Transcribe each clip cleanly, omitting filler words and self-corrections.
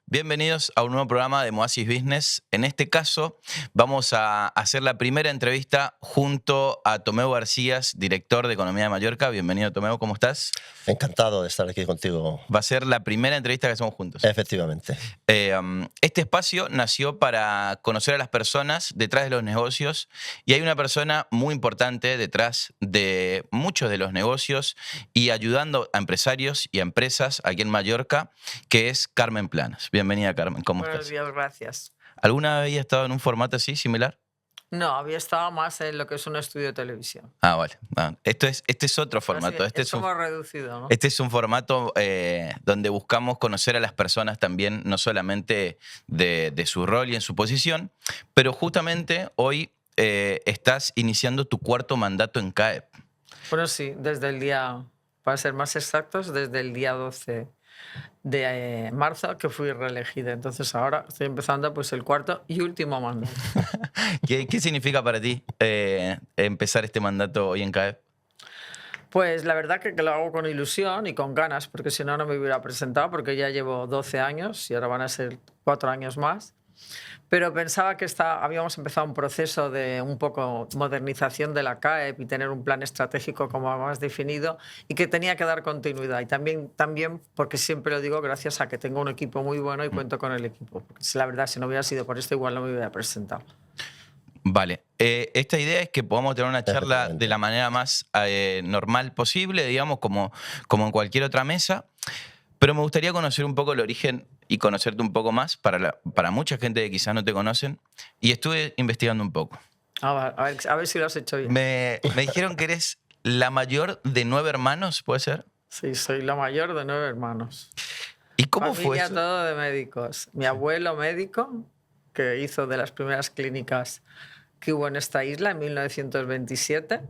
Bienvenidos a un nuevo programa de Moasis Business. En este caso, vamos a hacer la primera entrevista junto a Tomeu García, director de Economía de Mallorca. Bienvenido, Tomeu, ¿cómo estás? Encantado de estar aquí contigo. Va a ser la primera entrevista que hacemos juntos. Efectivamente. Este espacio nació para conocer a las personas detrás de los negocios y hay una persona muy importante detrás de muchos de los negocios y ayudando a empresarios y a empresas aquí en Mallorca, que es Carmen Planas. Bienvenida, Carmen. ¿Cómo Buenos estás? días, gracias. ¿Alguna vez había estado en un formato así, similar? No, había estado más en lo que es un estudio de televisión. Ah, vale. Este es otro formato. Así, es como reducido, ¿no? Este es un formato donde buscamos conocer a las personas también, no solamente de su rol y en su posición, pero justamente hoy estás iniciando tu cuarto mandato en CAEP. Bueno, sí, desde el día, para ser más exactos, desde el día 12 de marzo que fui reelegida. Entonces ahora estoy empezando pues el cuarto y último mandato. ¿Qué significa para ti empezar este mandato hoy en CAEP? Pues la verdad que lo hago con ilusión y con ganas, porque si no, no me hubiera presentado, porque ya llevo 12 años y ahora van a ser 4 años más. Pero pensaba que habíamos empezado un proceso de un poco modernización de la CAEP y tener un plan estratégico como más definido y que tenía que dar continuidad. Y también porque siempre lo digo, gracias a que tengo un equipo muy bueno y cuento con el equipo. Porque la verdad, si no hubiera sido por esto, igual no me hubiera presentado. Vale, esta idea es que podamos tener una charla de la manera más normal posible, digamos, como en cualquier otra mesa, pero me gustaría conocer un poco el origen y conocerte un poco más para mucha gente que quizás no te conocen, y estuve investigando un poco. A ver si lo has hecho bien. Me dijeron que eres la mayor de 9 hermanos, ¿puede ser? Sí, soy la mayor de 9 hermanos. ¿Y cómo fue Familia eso? todo de médicos. Mi abuelo médico, que hizo de las primeras clínicas que hubo en esta isla en 1927.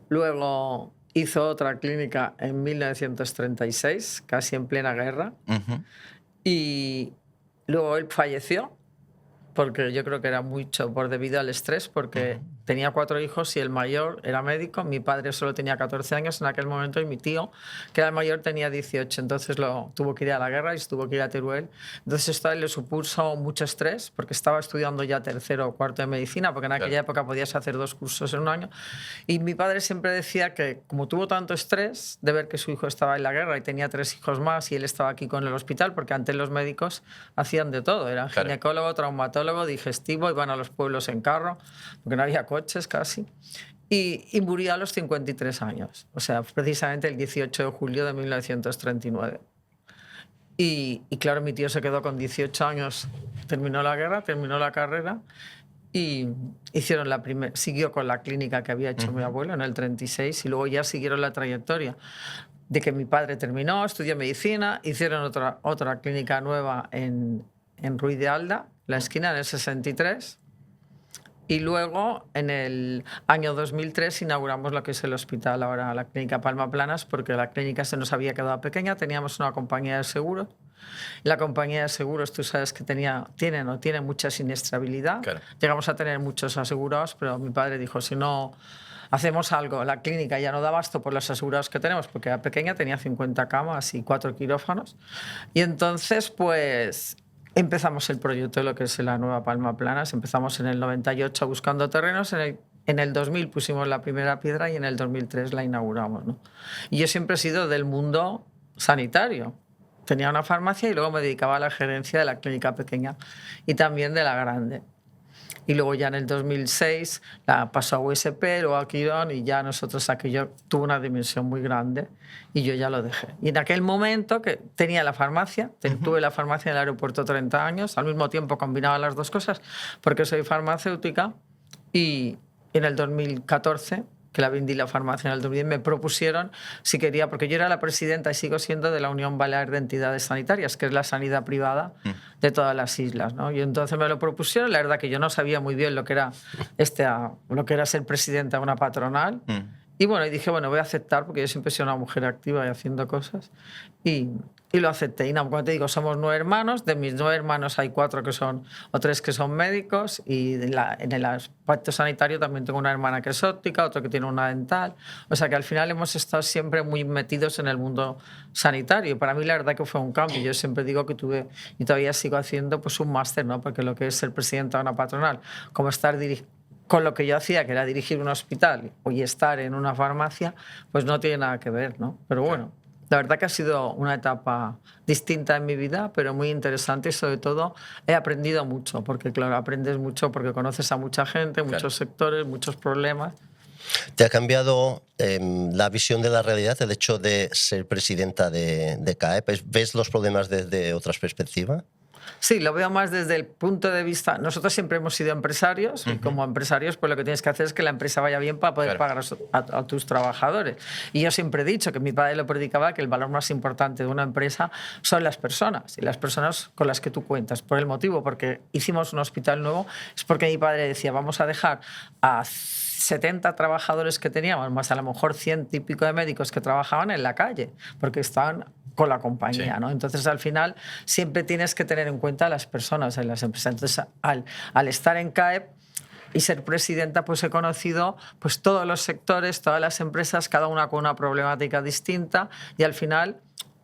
Luego hizo otra clínica en 1936, casi en plena guerra. Uh-huh. Y luego él falleció, porque yo creo que era mucho debido al estrés, porque tenía 4 hijos y el mayor era médico. Mi padre solo tenía 14 años en aquel momento y mi tío, que era el mayor, tenía 18. Entonces tuvo que ir a la guerra y tuvo que ir a Teruel. Entonces esto a él le supuso mucho estrés, porque estaba estudiando ya tercero o cuarto de medicina, porque en aquella época podías hacer 2 cursos en un año. Y mi padre siempre decía que como tuvo tanto estrés de ver que su hijo estaba en la guerra y tenía 3 hijos más y él estaba aquí con el hospital, porque antes los médicos hacían de todo, eran ginecólogo, traumatólogo, digestivo, iban a los pueblos en carro, porque no había coches casi, y murió a los 53 años, o sea, precisamente el 18 de julio de 1939. Y claro, mi tío se quedó con 18 años, terminó la guerra, terminó la carrera, y hicieron siguió con la clínica que había hecho mi abuelo en el 36 y luego ya siguieron la trayectoria de que mi padre terminó, estudió medicina, hicieron otra clínica nueva en Ruiz de Alda, la esquina, en el 63, y luego en el año 2003 inauguramos lo que es el hospital, ahora la clínica Palma Planas, porque la clínica se nos había quedado pequeña, teníamos una compañía de seguros. La compañía de seguros, tú sabes que tiene mucha siniestrabilidad. Claro. Llegamos a tener muchos asegurados, pero mi padre dijo, si no hacemos algo, la clínica ya no da abasto por los asegurados que tenemos, porque era pequeña, tenía 50 camas y 4 quirófanos. Y entonces, pues empezamos el proyecto de lo que es la nueva Palma Planas. Empezamos en el 98 buscando terrenos, en el 2000 pusimos la primera piedra y en el 2003 la inauguramos, ¿no? Y yo siempre he sido del mundo sanitario. Tenía una farmacia y luego me dedicaba a la gerencia de la clínica pequeña y también de la grande. Y luego ya en el 2006 la pasó a USP, luego a Quirón, y ya nosotros aquello tuvo una dimensión muy grande y yo ya lo dejé. Y en aquel momento que tenía la farmacia, tuve la farmacia en el aeropuerto 30 años, al mismo tiempo combinaba las dos cosas porque soy farmacéutica, y en el 2014, que la vendí la farmacia en el 2010, me propusieron si quería, porque yo era la presidenta y sigo siendo de la Unión Balear de Entidades Sanitarias, que es la sanidad privada de todas las islas, ¿no? Y entonces me lo propusieron. La verdad que yo no sabía muy bien lo que era ser presidenta de una patronal. Y bueno, y dije, bueno, voy a aceptar porque yo siempre he sido una mujer activa y haciendo cosas. Y lo acepté. Y nada, como te digo, somos 9 hermanos. De mis 9 hermanos hay 4 que son, o 3 que son médicos. Y en el aspecto sanitario también tengo una hermana que es óptica, otro que tiene una dental. O sea que al final hemos estado siempre muy metidos en el mundo sanitario. Y para mí la verdad que fue un cambio. Yo siempre digo que tuve, y todavía sigo haciendo, pues un máster, ¿no? Porque lo que es ser presidenta de una patronal, como estar con lo que yo hacía, que era dirigir un hospital y estar en una farmacia, pues no tiene nada que ver, ¿no? Pero bueno, la verdad que ha sido una etapa distinta en mi vida, pero muy interesante y sobre todo he aprendido mucho, porque claro, aprendes mucho porque conoces a mucha gente, muchos sectores, muchos problemas. ¿Te ha cambiado la visión de la realidad el hecho de ser presidenta de CAEP? ¿Ves los problemas desde otras perspectivas? Sí, lo veo más desde el punto de vista... Nosotros siempre hemos sido empresarios y como empresarios pues lo que tienes que hacer es que la empresa vaya bien para poder pagar a tus trabajadores. Y yo siempre he dicho que mi padre lo predicaba, que el valor más importante de una empresa son las personas y las personas con las que tú cuentas. Por el motivo, porque hicimos un hospital nuevo, es porque mi padre decía, vamos a dejar a 70 trabajadores que teníamos, más a lo mejor 100 y pico de médicos que trabajaban en la calle, porque estaban con la compañía, Sí. ¿no? Entonces, al final, siempre tienes que tener en cuenta a las personas en las empresas. Entonces, al estar en CAEP y ser presidenta, pues he conocido pues, todos los sectores, todas las empresas, cada una con una problemática distinta y al final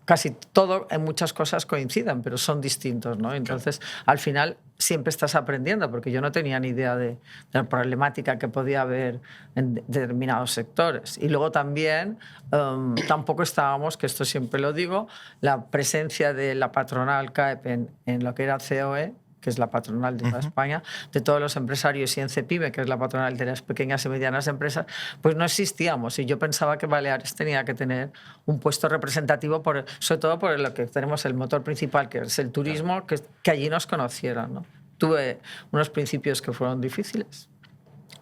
casi todo en muchas cosas coinciden, pero son distintos, ¿no? Entonces, al final siempre estás aprendiendo, porque yo no tenía ni idea de la problemática que podía haber en determinados sectores. Y luego también tampoco estábamos, que esto siempre lo digo, la presencia de la patronal CAEP en lo que era COE, que es la patronal de toda España, de todos los empresarios, y en CEPIME, que es la patronal de las pequeñas y medianas empresas, pues no existíamos. Y yo pensaba que Baleares tenía que tener un puesto representativo, sobre todo por lo que tenemos el motor principal, que es el turismo, que allí nos conocieran, ¿no? Tuve unos principios que fueron difíciles,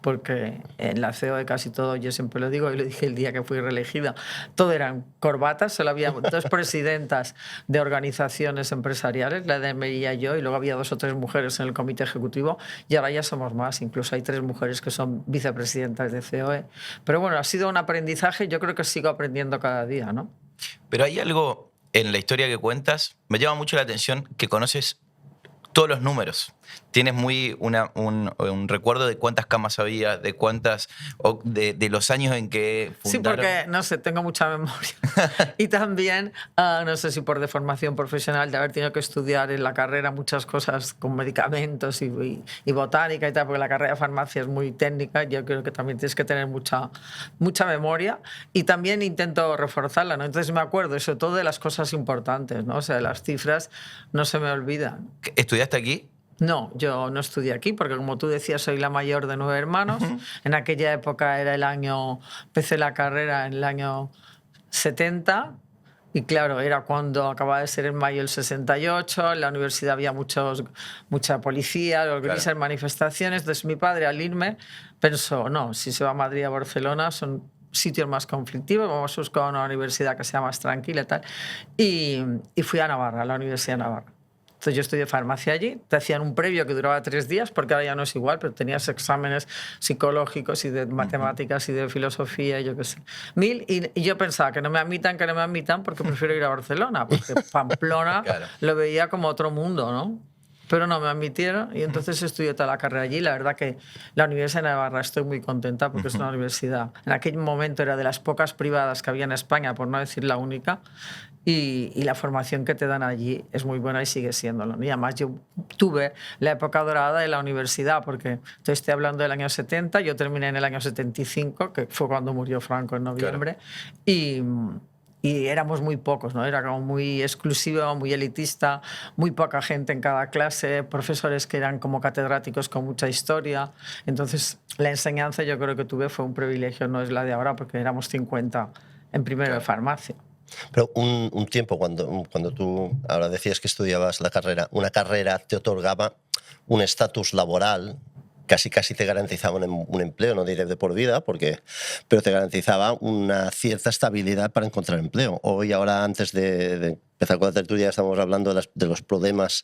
porque en la COE casi todo, yo siempre lo digo, y lo dije el día que fui reelegida, todo eran corbatas, solo había 2 presidentas de organizaciones empresariales, la de Mería y yo, y luego había 2 o 3 mujeres en el comité ejecutivo, y ahora ya somos más, incluso hay 3 mujeres que son vicepresidentas de COE. Pero bueno, ha sido un aprendizaje, yo creo que sigo aprendiendo cada día, ¿no? Pero hay algo en la historia que cuentas, me llama mucho la atención que conoces todos los números. Tienes muy un recuerdo de cuántas camas había, de cuántas, de los años en que fundaron. Sí, porque, no sé, tengo mucha memoria. Y también, no sé si por deformación profesional, de haber tenido que estudiar en la carrera muchas cosas con medicamentos y botánica y tal, porque la carrera de farmacia es muy técnica, yo creo que también tienes que tener mucha memoria y también intento reforzarla, ¿no? Entonces me acuerdo, sobre todo de las cosas importantes, ¿no? O sea, las cifras no se me olvidan. ¿Estudiaste aquí? No, yo no estudié aquí porque, como tú decías, soy la mayor de 9 hermanos. En aquella época era empecé la carrera en el año 70 y claro, era cuando acababa de ser en mayo del 68, en la universidad había mucha policía, organizan manifestaciones. Entonces mi padre, al irme, pensó, no, si se va a Madrid o a Barcelona son sitios más conflictivos, vamos a buscar una universidad que sea más tranquila y tal. Y fui a Navarra, a la Universidad de Navarra. Entonces yo estudié farmacia allí, te hacían un previo que duraba 3 días, porque ahora ya no es igual, pero tenías exámenes psicológicos y de matemáticas y de filosofía, y yo qué sé, 1000, y yo pensaba que no me admitan, porque prefiero ir a Barcelona, porque Pamplona Claro. lo veía como otro mundo, ¿no? Pero no me admitieron y entonces estudié toda la carrera allí. La verdad que la Universidad de Navarra estoy muy contenta porque es una universidad, en aquel momento era de las pocas privadas que había en España, por no decir la única, y la formación que te dan allí es muy buena y sigue siéndolo. Y además yo tuve la época dorada de la universidad, porque te estoy hablando del año 70, yo terminé en el año 75, que fue cuando murió Franco en noviembre, y éramos muy pocos, ¿no? Era como muy exclusivo, muy elitista, muy poca gente en cada clase, profesores que eran como catedráticos con mucha historia. Entonces, la enseñanza yo creo que tuve fue un privilegio, no es la de ahora, porque éramos 50 en primero de farmacia. Pero un tiempo, cuando tú ahora decías que estudiabas una carrera te otorgaba un estatus laboral casi te garantizaba un empleo, no diré de por vida, pero te garantizaba una cierta estabilidad para encontrar empleo. Hoy, ahora, antes de empezar con la tertulia, estamos hablando de los problemas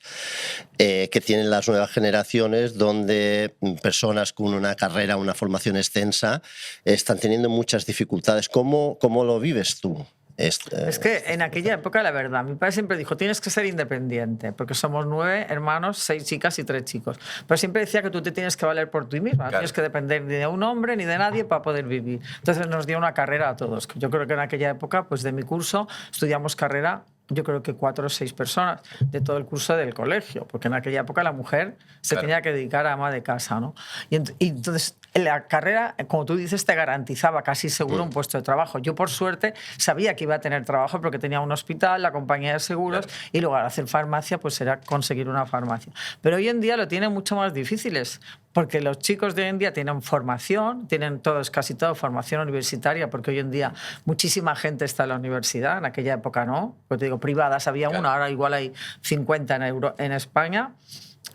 que tienen las nuevas generaciones, donde personas con una carrera, una formación extensa, están teniendo muchas dificultades. ¿Cómo lo vives tú? Es que en aquella época, la verdad, mi padre siempre dijo, tienes que ser independiente, porque somos 9 hermanos, 6 chicas y 3 chicos. Pero siempre decía que tú te tienes que valer por ti misma, no tienes que depender ni de un hombre ni de nadie para poder vivir. Entonces nos dio una carrera a todos. Yo creo que en aquella época, pues de mi curso, estudiamos carrera, yo creo que 4 o 6 personas de todo el curso del colegio, porque en aquella época la mujer se tenía que dedicar a ama de casa, ¿no? Y entonces la carrera, como tú dices, te garantizaba casi seguro un puesto de trabajo. Yo, por suerte, sabía que iba a tener trabajo porque tenía un hospital, la compañía de seguros, y luego al hacer farmacia, pues era conseguir una farmacia. Pero hoy en día lo tienen mucho más difíciles, porque los chicos de hoy en día tienen formación, tienen todos, casi todo, formación universitaria, porque hoy en día muchísima gente está en la universidad, en aquella época no, pues te digo, privadas había una, ahora igual hay 50 en España,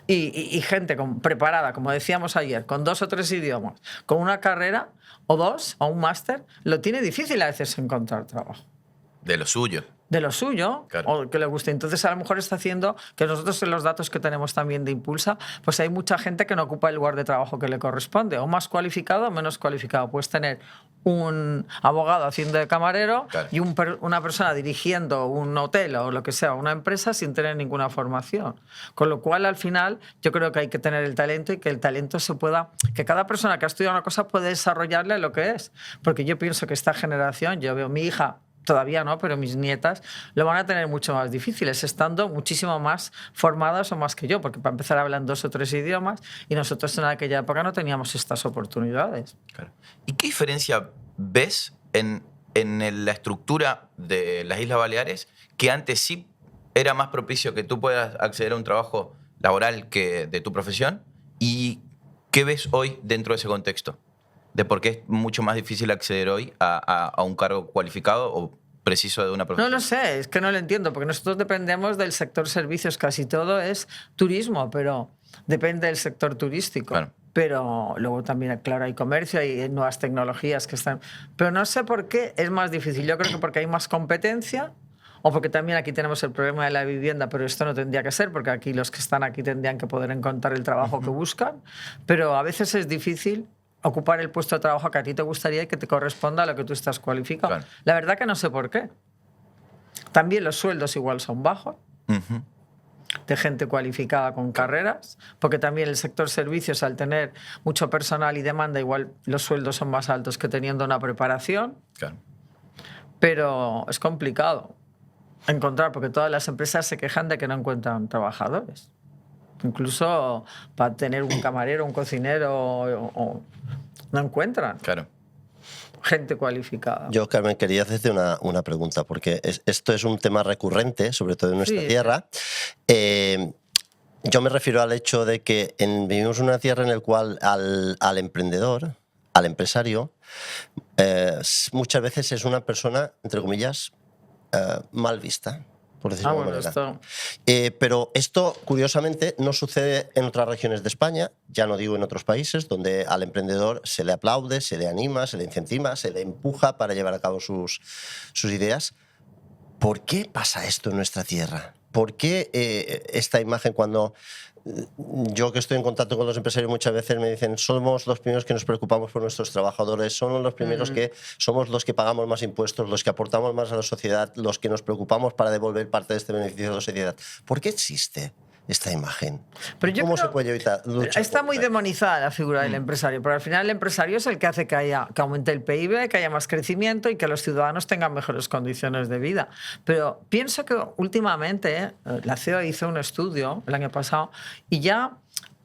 y gente preparada, como decíamos ayer, con 2 o 3 idiomas, con una carrera, o 2, o un máster, lo tiene difícil a veces encontrar trabajo. De lo suyo. De lo suyo, o que le guste. Entonces, a lo mejor está haciendo que nosotros, en los datos que tenemos también de Impulsa, pues hay mucha gente que no ocupa el lugar de trabajo que le corresponde, o más cualificado o menos cualificado. Puedes tener un abogado haciendo de camarero y una persona dirigiendo un hotel o lo que sea, una empresa, sin tener ninguna formación. Con lo cual, al final, yo creo que hay que tener el talento, y que el talento se pueda... Que cada persona que ha estudiado una cosa puede desarrollarle lo que es. Porque yo pienso que esta generación, yo veo mi hija... Todavía no, pero mis nietas lo van a tener mucho más difíciles, estando muchísimo más formadas o más que yo, porque para empezar hablan 2 o 3 idiomas y nosotros en aquella época no teníamos estas oportunidades. Claro. ¿Y qué diferencia ves en la estructura de las Islas Baleares, que antes sí era más propicio que tú puedas acceder a un trabajo laboral que de tu profesión? ¿Y qué ves hoy dentro de ese contexto? De por qué es mucho más difícil acceder hoy a un cargo cualificado o preciso de una profesión. No lo sé, es que no lo entiendo, porque nosotros dependemos del sector servicios, casi todo es turismo, pero depende del sector turístico. Claro. Pero luego también, claro, hay comercio, hay nuevas tecnologías que están... Pero no sé por qué es más difícil. Yo creo que porque hay más competencia, o porque también aquí tenemos el problema de la vivienda, pero esto no tendría que ser, porque aquí los que están aquí tendrían que poder encontrar el trabajo que buscan. Pero a veces es difícil ocupar el puesto de trabajo que a ti te gustaría y que te corresponda a lo que tú estás cualificado. Claro. La verdad que no sé por qué. También los sueldos igual son bajos, de gente cualificada con carreras, porque también el sector servicios, al tener mucho personal y demanda, igual los sueldos son más altos que teniendo una preparación. Claro. Pero es complicado encontrar, porque todas las empresas se quejan de que no encuentran trabajadores. Incluso para tener un camarero, un cocinero, no encuentran gente cualificada. Yo, Carmen, quería hacerte una pregunta, porque esto es un tema recurrente, sobre todo en nuestra tierra. Yo me refiero al hecho de que vivimos en una tierra en la cual al emprendedor, al empresario, muchas veces es una persona, entre comillas, mal vista, por decirlo de alguna manera. Pero esto, curiosamente, no sucede en otras regiones de España, ya no digo en otros países, donde al emprendedor se le aplaude, se le anima, se le incentiva, se le empuja para llevar a cabo sus ideas. ¿Por qué pasa esto en nuestra tierra? ¿Por qué esta imagen, cuando yo, que estoy en contacto con los empresarios, muchas veces me dicen, somos los primeros que nos preocupamos por nuestros trabajadores, somos los primeros que somos los que pagamos más impuestos, los que aportamos más a la sociedad, los que nos preocupamos para devolver parte de este beneficio a la sociedad? ¿Por qué existe esta imagen? Pero yo ¿Cómo creo, se puede evitar luchar? Está muy demonizada la figura del empresario, pero al final el empresario es el que hace que aumente el PIB, que haya más crecimiento y que los ciudadanos tengan mejores condiciones de vida. Pero pienso que últimamente la CEO hizo un estudio el año pasado y ya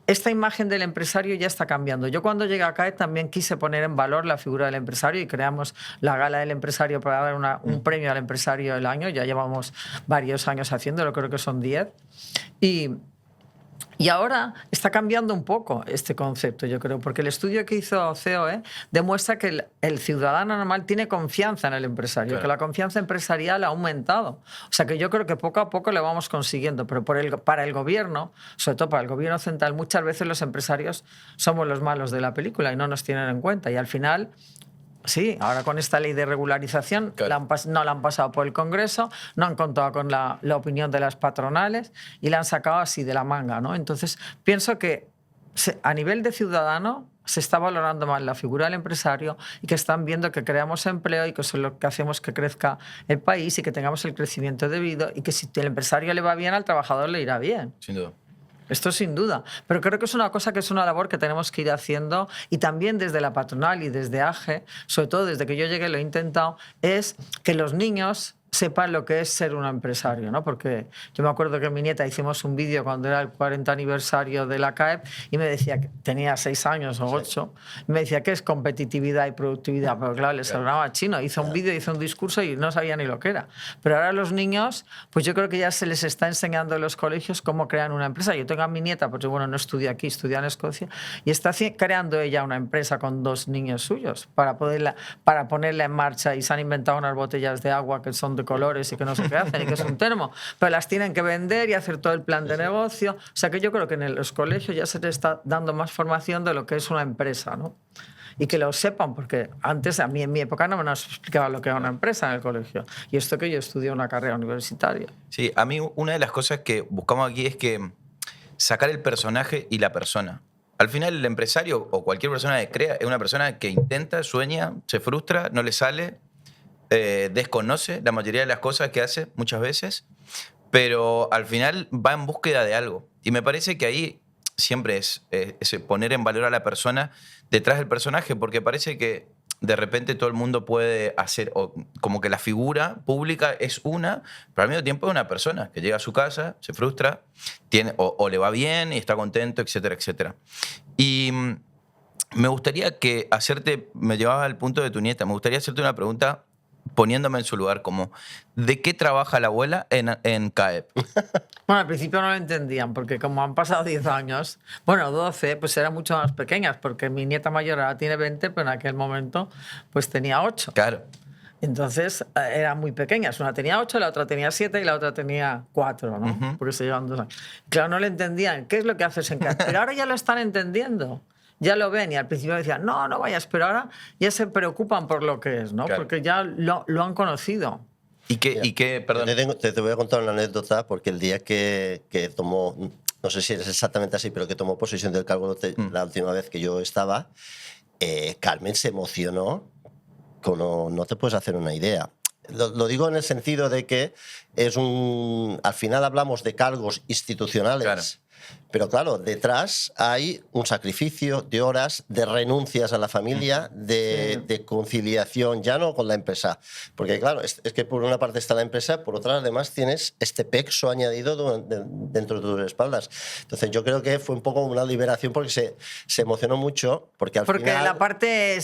esta imagen del empresario ya está cambiando. Yo, cuando llegué acá, también quise poner en valor la figura del empresario y creamos la Gala del Empresario para dar un premio al empresario del año. Ya llevamos varios años haciéndolo, creo que son 10. Y Y ahora está cambiando un poco este concepto, yo creo, porque el estudio que hizo COE demuestra que el ciudadano normal tiene confianza en el empresario, Claro. que la confianza empresarial ha aumentado. O sea que yo creo que poco a poco lo vamos consiguiendo, pero para el gobierno, sobre todo para el gobierno central, muchas veces los empresarios somos los malos de la película y no nos tienen en cuenta. Y al final... Sí, ahora con esta ley de regularización Claro. no la han pasado por el Congreso, no han contado con la opinión de las patronales y la han sacado así de la manga, ¿no? Entonces, pienso que a nivel de ciudadano se está valorando más la figura del empresario y que están viendo que creamos empleo y que eso es lo que hacemos que crezca el país y que tengamos el crecimiento debido y que si el empresario le va bien, al trabajador le irá bien. Sin duda. Esto sin duda, pero creo que es una cosa que es una labor que tenemos que ir haciendo y también desde la patronal y desde AGE, sobre todo desde que yo llegué lo he intentado, es que los niños sepan lo que es ser un empresario, ¿no? Porque yo me acuerdo que mi nieta hicimos un vídeo cuando era el 40 aniversario de la CAEP y me decía que tenía 6 años o 8, y me decía, ¿qué es competitividad y productividad? Pero claro, les hablaba chino, hizo un vídeo, hizo un discurso y no sabía ni lo que era. Pero ahora los niños, pues yo creo que ya se les está enseñando en los colegios cómo crean una empresa. Yo tengo a mi nieta, porque bueno, no estudia aquí, estudia en Escocia, y está creando ella una empresa con 2 niños suyos para ponerla en marcha, y se han inventado unas botellas de agua que son de colores y que no sé qué hacen y que es un termo, pero las tienen que vender y hacer todo el plan de negocio. O sea que yo creo que en los colegios ya se les está dando más formación de lo que es una empresa, ¿no? Y que lo sepan, porque antes, a mí en mi época no me nos explicaba lo que era una empresa en el colegio. Y esto que yo estudié una carrera universitaria. Sí, a mí una de las cosas que buscamos aquí es que sacar el personaje y la persona. Al final el empresario o cualquier persona que crea es una persona que intenta, sueña, se frustra, no le sale, desconoce la mayoría de las cosas que hace muchas veces, pero al final va en búsqueda de algo. Y me parece que ahí siempre es poner en valor a la persona detrás del personaje, porque parece que de repente todo el mundo puede hacer, o como que la figura pública es una, pero al mismo tiempo es una persona que llega a su casa, se frustra, o le va bien y está contento, etcétera, etcétera. Y me gustaría me llevaba al punto de tu nieta, me gustaría hacerte una pregunta poniéndome en su lugar, como ¿de qué trabaja la abuela en CAEP? Bueno, al principio no lo entendían, porque como han pasado 10 años, bueno, 12, pues eran mucho más pequeñas, porque mi nieta mayor ahora tiene 20, pero en aquel momento pues tenía 8. Claro. Entonces eran muy pequeñas. Una tenía 8, la otra tenía 7 y la otra tenía 4, ¿no? Porque se llevan 2 años. Claro, no le entendían. ¿Qué es lo que haces en CAEP? Pero ahora ya lo están entendiendo. Ya lo ven y al principio decían, no, no vayas, pero ahora ya se preocupan por lo que es, ¿no? Claro. Porque ya lo han conocido. ¿Y qué perdón? Te voy a contar una anécdota, porque el día que tomó, no sé si es exactamente así, pero que tomó posesión del cargo la última vez que yo estaba, Carmen se emocionó como no te puedes hacer una idea. Lo digo en el sentido de que al final hablamos de cargos institucionales, Claro. pero claro, detrás hay un sacrificio de horas, de renuncias a la familia, de conciliación, ya no con la empresa. Porque claro, es que por una parte está la empresa, por otra además tienes este peso añadido dentro de tus espaldas. Entonces yo creo que fue un poco una liberación, porque se emocionó mucho, porque al Porque final... la parte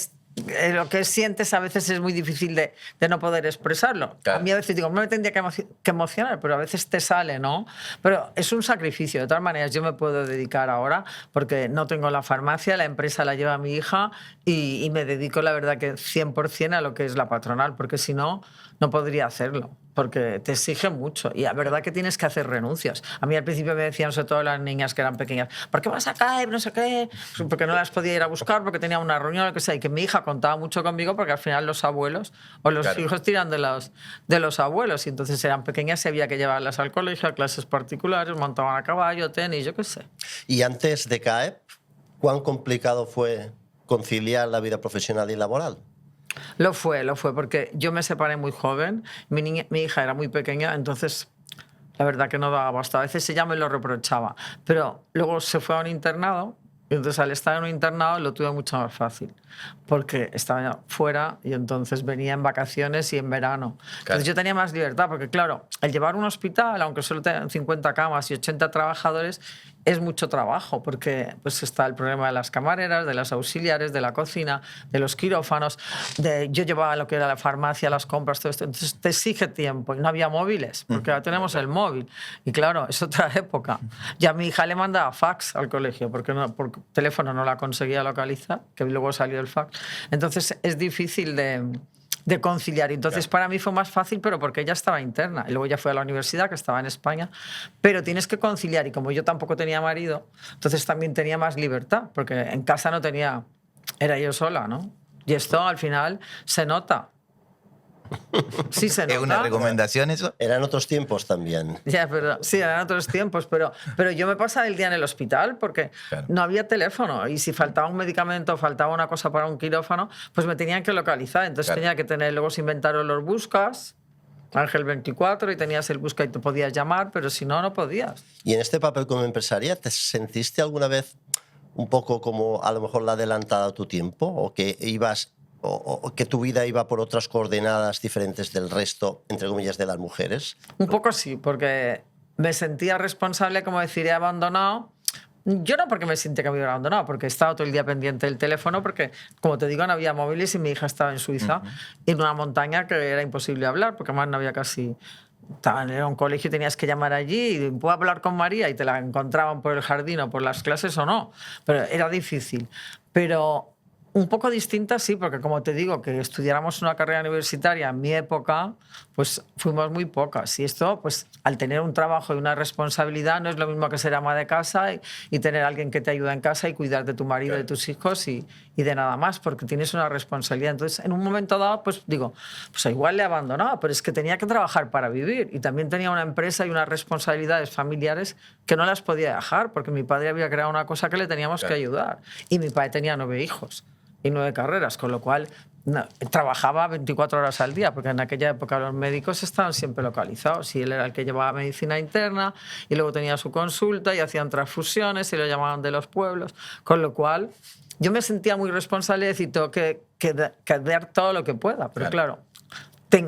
lo que sientes a veces es muy difícil de no poder expresarlo. Claro. A mí a veces digo, no me tendría que emocionar, pero a veces te sale, ¿no? Pero es un sacrificio. De todas maneras, yo me puedo dedicar ahora porque no tengo la farmacia, la empresa la lleva mi hija y me dedico, la verdad, que 100% a lo que es la patronal, porque si no, no podría hacerlo. Porque te exige mucho y la verdad que tienes que hacer renuncias. A mí al principio me decían, sobre todo las niñas que eran pequeñas, ¿por qué vas a caer? No sé qué, porque no las podía ir a buscar, porque tenía una reunión, lo que sea, y que mi hija contaba mucho conmigo porque al final los abuelos o los Claro. hijos tiran de los abuelos y entonces eran pequeñas y había que llevarlas al colegio, a clases particulares, montaban a caballo, tenis, yo qué sé. Y antes de CAEP, ¿cuán complicado fue conciliar la vida profesional y laboral? Lo fue, porque yo me separé muy joven, mi hija era muy pequeña, entonces la verdad que no daba abasto. A veces ella me lo reprochaba, pero luego se fue a un internado y entonces al estar en un internado lo tuve mucho más fácil, porque estaba fuera y entonces venía en vacaciones y en verano. Claro. Entonces yo tenía más libertad, porque claro, el llevar un hospital, aunque solo tengan 50 camas y 80 trabajadores, es mucho trabajo, porque pues está el problema de las camareras, de las auxiliares, de la cocina, de los quirófanos, yo llevaba lo que era la farmacia, las compras, todo esto, entonces te exige tiempo, y no había móviles, porque ahora tenemos el móvil, y claro, es otra época. Ya mi hija le mandaba fax al colegio, porque por teléfono no la conseguía localizar, que luego salió el fax, entonces es difícil de conciliar. Entonces, para mí fue más fácil, pero porque ella estaba interna. Y luego ya fue a la universidad, que estaba en España. Pero tienes que conciliar. Y como yo tampoco tenía marido, entonces también tenía más libertad, porque en casa no tenía... Era yo sola, ¿no? Y esto al final se nota. Sí se nota. ¿Es una recomendación eso? Eran otros tiempos también. Ya, pero sí, eran otros tiempos, pero yo me pasaba el día en el hospital porque no había teléfono y si faltaba un medicamento o faltaba una cosa para un quirófano, pues me tenían que localizar. Entonces tenía que tener, luego se inventaron los buscas, Ángel 24, y tenías el busca y te podías llamar, pero si no, no podías. Y en este papel como empresaria, ¿te sentiste alguna vez un poco como a lo mejor la adelantada a tu tiempo? ¿O que ibas... o que tu vida iba por otras coordenadas diferentes del resto, entre comillas, de las mujeres? Un poco sí, porque me sentía responsable, como decir, he abandonado. Yo no porque me sentía que me hubiera abandonado, porque he estado todo el día pendiente del teléfono, porque, como te digo, no había móviles y mi hija estaba en Suiza, en una montaña que era imposible hablar, porque además no había casi... Era un colegio y tenías que llamar allí y puedo hablar con María y te la encontraban por el jardín o por las clases o no, pero era difícil. Pero un poco distinta, sí, porque como te digo, que estudiáramos una carrera universitaria en mi época, pues fuimos muy pocas. Y esto, pues al tener un trabajo y una responsabilidad, no es lo mismo que ser ama de casa y tener a alguien que te ayuda en casa y cuidar de tu marido, de tus hijos y de nada más, porque tienes una responsabilidad. Entonces, en un momento dado, pues digo, pues igual le he abandonado, pero es que tenía que trabajar para vivir y también tenía una empresa y unas responsabilidades familiares que no las podía dejar, porque mi padre había creado una cosa que le teníamos que ayudar. Y mi padre tenía 9 hijos y 9 carreras, con lo cual trabajaba 24 horas al día, porque en aquella época los médicos estaban siempre localizados y él era el que llevaba medicina interna y luego tenía su consulta y hacían transfusiones y lo llamaban de los pueblos, con lo cual yo me sentía muy responsable de decir, tengo que dar todo lo que pueda, pero claro,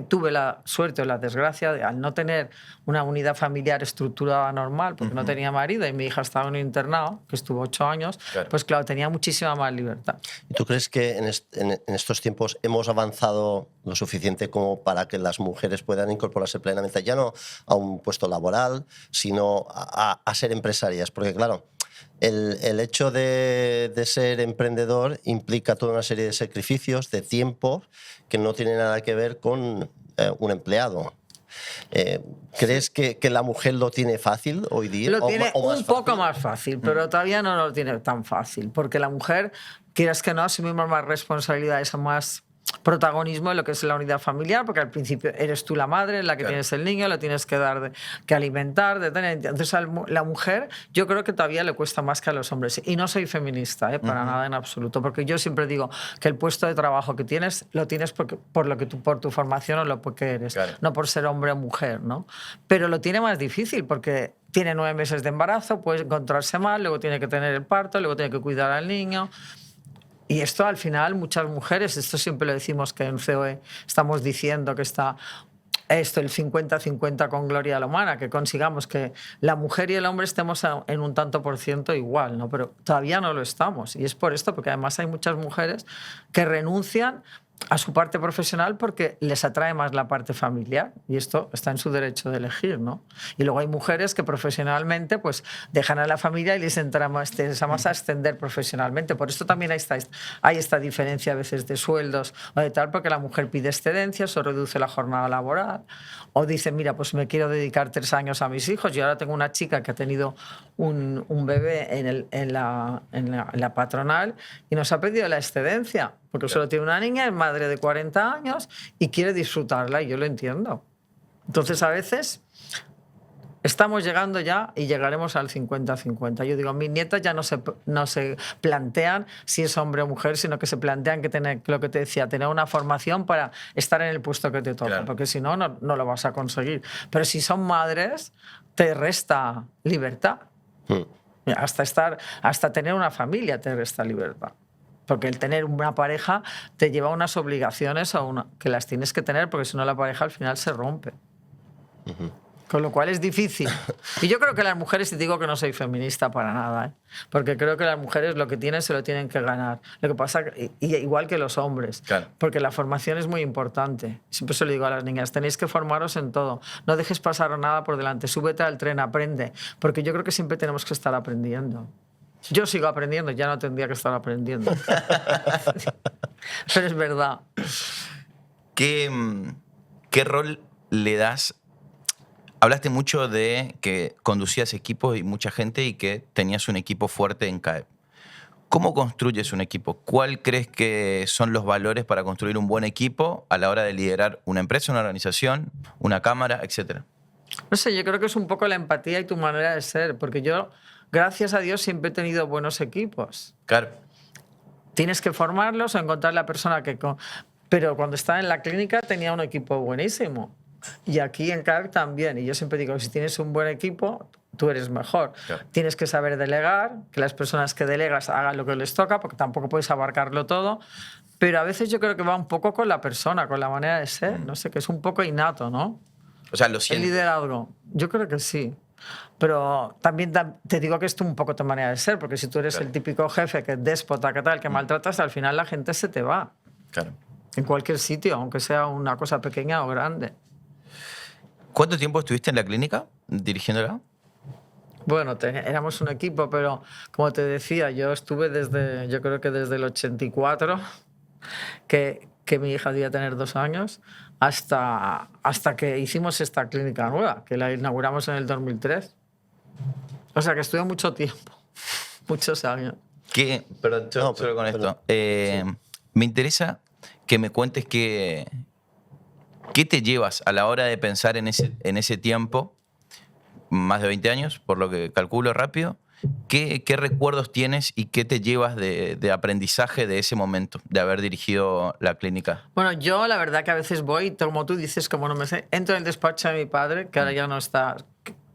tuve la suerte o la desgracia de, al no tener una unidad familiar estructurada normal, porque no tenía marido y mi hija estaba en un internado, que estuvo 8 años, pues claro, tenía muchísima más libertad. ¿Y tú crees que en estos tiempos hemos avanzado lo suficiente como para que las mujeres puedan incorporarse plenamente, ya no a un puesto laboral, sino a ser empresarias? Porque claro, el hecho de ser emprendedor implica toda una serie de sacrificios, de tiempo, que no tiene nada que ver con un empleado. ¿Crees que la mujer lo tiene fácil hoy día? Lo tiene un poco fácil? más fácil, pero todavía no lo tiene tan fácil, porque la mujer, quieras que no, asumimos más responsabilidades o más protagonismo en lo que es la unidad familiar, porque al principio eres tú la madre, la que tienes el niño, lo tienes que dar, que alimentar, de tener. Entonces a la mujer yo creo que todavía le cuesta más que a los hombres. Y no soy feminista, para nada en absoluto, porque yo siempre digo que el puesto de trabajo que tienes, lo tienes por tu formación o lo que eres, no por ser hombre o mujer, ¿no? Pero lo tiene más difícil porque tiene 9 meses de embarazo, puede encontrarse mal, luego tiene que tener el parto, luego tiene que cuidar al niño. Y esto al final muchas mujeres, esto siempre lo decimos que en COE estamos diciendo que está esto, el 50-50 con Gloria a la Humana, que consigamos que la mujer y el hombre estemos en un tanto por ciento igual, ¿no? Pero todavía no lo estamos. Y es por esto, porque además hay muchas mujeres que renuncian a su parte profesional porque les atrae más la parte familiar y esto está en su derecho de elegir, ¿no? Y luego hay mujeres que profesionalmente pues dejan a la familia y les interesa más a ascender profesionalmente. Por esto también hay esta diferencia a veces de sueldos o de tal, porque la mujer pide excedencias o reduce la jornada laboral o dice, mira, pues me quiero dedicar 3 años a mis hijos. Yo ahora tengo una chica que ha tenido un bebé en la patronal y nos ha pedido la excedencia porque solo tiene una niña, es madre de 40 años y quiere disfrutarla, y yo lo entiendo. Entonces, a veces estamos llegando ya y llegaremos al 50-50. Yo digo, mis nietas ya no se plantean si es hombre o mujer, sino que se plantean que tener, lo que te decía, tener una formación para estar en el puesto que te toca, porque si no, no lo vas a conseguir. Pero si son madres, te resta libertad. Hasta tener una familia te resta libertad. Porque el tener una pareja te lleva a unas obligaciones que las tienes que tener, porque si no la pareja al final se rompe. Con lo cual es difícil. Y yo creo que las mujeres, y digo que no soy feminista para nada, ¿eh? Porque creo que las mujeres lo que tienen se lo tienen que ganar. Lo que pasa, igual que los hombres, Claro. porque la formación es muy importante. Siempre se lo digo a las niñas, tenéis que formaros en todo. No dejes pasar nada por delante, súbete al tren, aprende. Porque yo creo que siempre tenemos que estar aprendiendo. Yo sigo aprendiendo, ya no tendría que estar aprendiendo. Pero es verdad. ¿Qué rol le das? Hablaste mucho de que conducías equipos y mucha gente y que tenías un equipo fuerte en CAEP. ¿Cómo construyes un equipo? ¿Cuál crees que son los valores para construir un buen equipo a la hora de liderar una empresa, una organización, una cámara, etcétera? No sé, yo creo que es un poco la empatía y tu manera de ser, porque yo, gracias a Dios, siempre he tenido buenos equipos. Claro. Tienes que formarlos o encontrar la persona que... Pero cuando estaba en la clínica tenía un equipo buenísimo. Y aquí en CAEP también. Y yo siempre digo, si tienes un buen equipo, tú eres mejor. Claro. Tienes que saber delegar, que las personas que delegas hagan lo que les toca, porque tampoco puedes abarcarlo todo. Pero a veces yo creo que va un poco con la persona, con la manera de ser. No sé, que es un poco innato, ¿no? O sea, lo El siento. liderazgo. Yo creo que sí. Pero también te digo que es un poco tu manera de ser, porque si tú eres Claro. el típico jefe que es déspota, que tal, que maltratas, al final la gente se te va. Claro. En cualquier sitio, aunque sea una cosa pequeña o grande. ¿Cuánto tiempo estuviste en la clínica dirigiéndola? Bueno, éramos un equipo, pero como te decía, yo estuve yo creo que desde el 84, que mi hija debía tener 2 años, hasta que hicimos esta clínica nueva, que la inauguramos en el 2003. O sea, que estuve mucho tiempo, muchos años. Perdón, No, solo con perdón. esto. Me interesa que me cuentes qué te llevas a la hora de pensar en ese tiempo, más de 20 años, por lo que calculo rápido. ¿Qué recuerdos tienes y qué te llevas de aprendizaje de ese momento, de haber dirigido la clínica? Bueno, yo la verdad que a veces voy, como tú dices, como no me sé, entro en el despacho de mi padre, que ahora ya no está,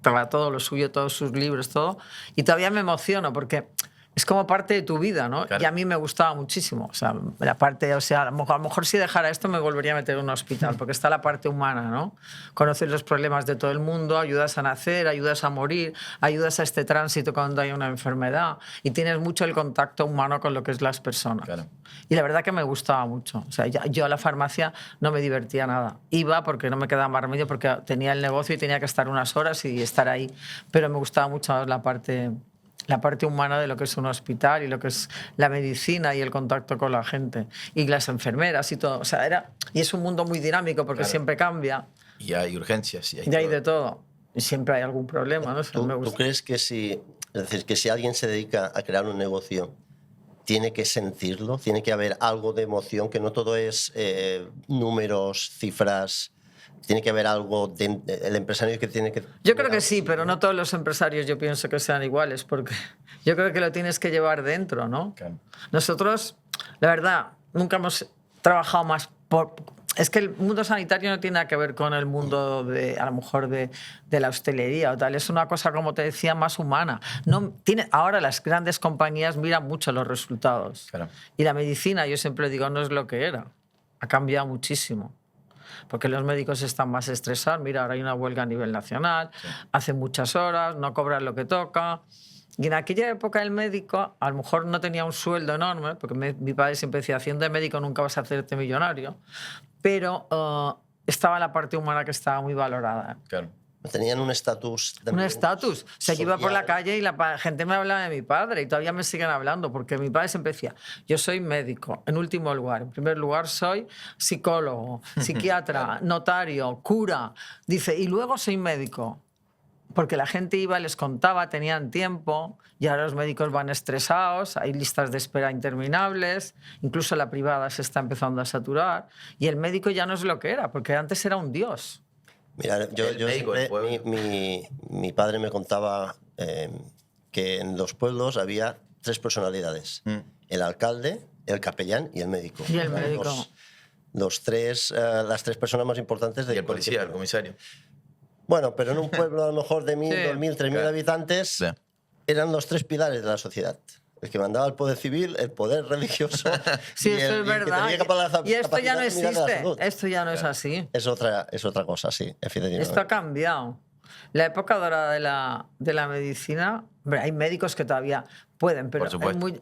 para todo lo suyo, todos sus libros, todo, y todavía me emociono porque es como parte de tu vida, ¿no? Claro. Y a mí me gustaba muchísimo. O sea, la parte, o sea, a lo mejor si dejara esto me volvería a meter en un hospital, porque está la parte humana, ¿no? Conoces los problemas de todo el mundo, ayudas a nacer, ayudas a morir, ayudas a este tránsito cuando hay una enfermedad y tienes mucho el contacto humano con lo que es las personas. Claro. Y la verdad que me gustaba mucho. O sea, yo a la farmacia no me divertía nada. Iba porque no me quedaba más remedio, porque tenía el negocio y tenía que estar unas horas y estar ahí. Pero me gustaba mucho la parte humana de lo que es un hospital y lo que es la medicina y el contacto con la gente y las enfermeras y todo. O sea, y es un mundo muy dinámico porque Claro. siempre cambia Y hay urgencias. Y y hay de todo. Y siempre hay algún problema, ¿no? ¿Tú, Me tú gusta. crees que es decir, que si alguien se dedica a crear un negocio, tiene que sentirlo? ¿Tiene que haber algo de emoción? Que no todo es números, cifras. Tiene que haber algo el empresario que tiene que... Yo creo que sí, pero no todos los empresarios yo pienso que sean iguales, porque yo creo que lo tienes que llevar dentro, ¿no? Claro. Nosotros, la verdad, nunca hemos trabajado más por... Es que el mundo sanitario no tiene nada que ver con el mundo a lo mejor de la hostelería o tal. Es una cosa, como te decía, más humana. Ahora las grandes compañías miran mucho los resultados. Claro. Y la medicina, yo siempre digo, no es lo que era. Ha cambiado muchísimo. Porque los médicos están más estresados. Mira, ahora hay una huelga a nivel nacional, Sí. hacen muchas horas, no cobran lo que toca. Y en aquella época el médico a lo mejor no tenía un sueldo enorme, porque mi padre siempre decía, haciendo de médico nunca vas a hacerte millonario, pero estaba la parte humana que estaba muy valorada. Claro. Tenían un estatus... Un también estatus. O sea, yo iba por la social. calle y la gente me hablaba de mi padre y todavía me siguen hablando, porque mi padre siempre decía, yo soy médico, en último lugar. En primer lugar soy psicólogo, psiquiatra, notario, cura. Dice, y luego soy médico. Porque la gente iba, les contaba, tenían tiempo, y ahora los médicos van estresados, hay listas de espera interminables, incluso la privada se está empezando a saturar, y el médico ya no es lo que era, porque antes era un dios. Mira, yo médico del siempre, pueblo. mi padre me contaba que en los pueblos había 3 personalidades. El alcalde, el capellán y el médico. Y el Eran médico. las 3 personas más importantes de Y el policía, el cualquier- comisario. Bueno, pero en un pueblo a lo mejor de 1.000, Sí. 2.000, 3.000 Claro. habitantes, Sí. eran los 3 pilares de la sociedad. El que mandaba el poder civil, el poder religioso Sí, y esto el es y el que verdad. tenía capacidad Y esto ya no de mirar a la existe. salud. Esto ya no es así. Es otra cosa, sí, efectivamente. Esto ha cambiado. La época dorada de la medicina, hombre, hay médicos que todavía pueden, pero Por supuesto.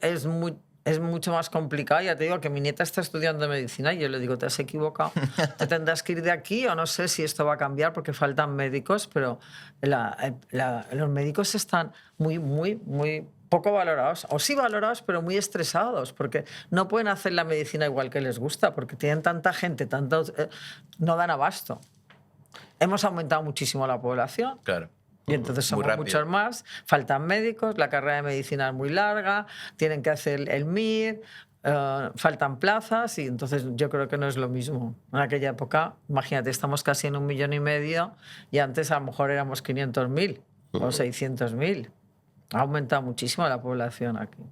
es mucho más complicado. Ya te digo que mi nieta está estudiando medicina y yo le digo, te has equivocado, te tendrás que ir de aquí o no sé si esto va a cambiar porque faltan médicos, pero los médicos están muy poco valorados, o sí valorados, pero muy estresados, porque no pueden hacer la medicina igual que les gusta, porque tienen tanta gente, no dan abasto. Hemos aumentado muchísimo la población. Claro. Y entonces Muy somos rápido. muchos más, faltan médicos, la carrera de medicina es muy larga, tienen que hacer el MIR, faltan plazas y entonces yo creo que no es lo mismo. En aquella época, imagínate, estamos casi en 1,5 millones y antes a lo mejor éramos 500.000 o 600.000. Ha aumentado muchísimo la población aquí.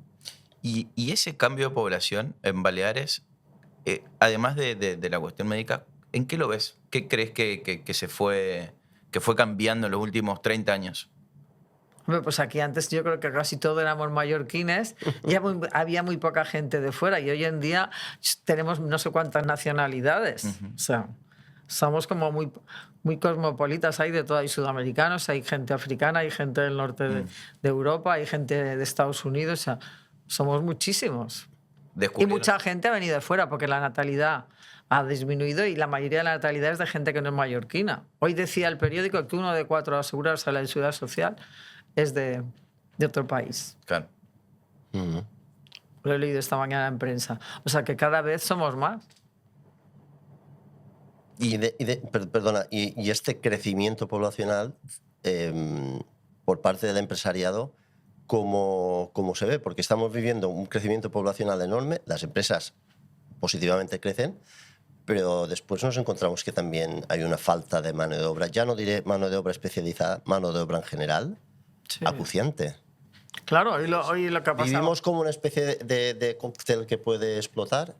Y ese cambio de población en Baleares, además de la cuestión médica, ¿en qué lo ves? ¿Qué crees que fue cambiando en los últimos 30 años? Hombre, pues aquí antes yo creo que casi todos éramos mallorquines y había muy poca gente de fuera y hoy en día tenemos no sé cuántas nacionalidades. O sea, somos como muy cosmopolitas, hay de todo, hay sudamericanos, hay gente africana, hay gente del norte de Europa, hay gente de Estados Unidos, o sea, somos muchísimos. Y mucha gente ha venido de fuera porque la natalidad ha disminuido y la mayoría de la natalidad es de gente que no es mallorquina. Hoy decía el periódico que 1 de 4 asegurados a la seguridad social es de otro país. Claro. Lo he leído esta mañana en prensa. O sea que cada vez somos más. Perdona, y este crecimiento poblacional por parte del empresariado, ¿cómo se ve? Porque estamos viviendo un crecimiento poblacional enorme, las empresas positivamente crecen, pero después nos encontramos que también hay una falta de mano de obra, ya no diré mano de obra especializada, mano de obra en general, acuciante. Claro, hoy lo que ha pasado... ¿Vivimos como una especie de cóctel que puede explotar